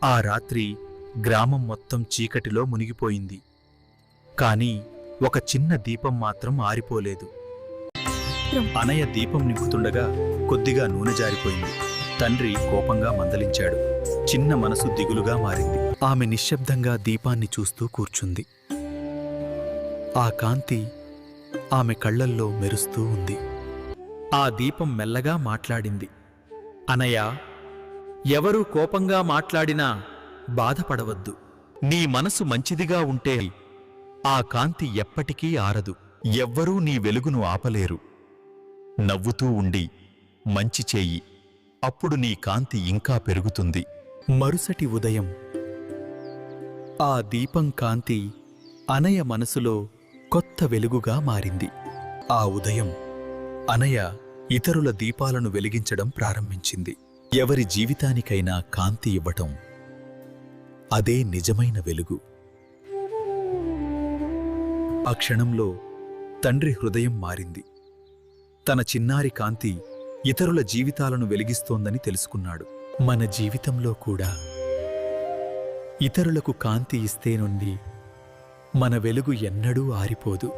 ఆ రాత్రి గ్రామం మొత్తం చీకటిలో మునిగిపోయింది. కాని ఒక చిన్న దీపం మాత్రం ఆరిపోలేదు. అనయ్య దీపం నింపుతుండగా కొద్దిగా నూనె జారిపోయింది. తండ్రి కోపంగా మందలించాడు. చిన్న మనసు దిగులుగా మారింది. ఆమె నిశ్శబ్దంగా దీపాన్ని చూస్తూ కూర్చుంది. ఆ కాంతి ఆమె కళ్లల్లో మెరుస్తూ ఉంది. ఆ దీపం మెల్లగా మాట్లాడింది. అనయ్య, ఎవరూ కోపంగా మాట్లాడినా బాధపడవద్దు. నీ మనసు మంచిదిగా ఉంటే ఆ కాంతి ఎప్పటికీ ఆరదు. ఎవ్వరూ నీ వెలుగును ఆపలేరు. నవ్వుతూ ఉండి మంచి చేయి, అప్పుడు నీ కాంతి ఇంకా పెరుగుతుంది. మరుసటి ఉదయం ఆ దీపం కాంతి అనయ్య మనసులో కొత్త వెలుగుగా మారింది. ఆ ఉదయం అనయ్య ఇతరుల దీపాలను వెలిగించడం ప్రారంభించింది. ఎవరి జీవితానికైనా కాంతి ఇవ్వటం, అదే నిజమైన వెలుగు. ఆ క్షణంలో తండ్రి హృదయం మారింది. తన చిన్నారి కాంతి ఇతరుల జీవితాలను వెలిగిస్తోందని తెలుసుకున్నాడు. మన జీవితంలో కూడా ఇతరులకు కాంతి ఇస్తే నుండి మన వెలుగు ఎన్నడూ ఆరిపోదు.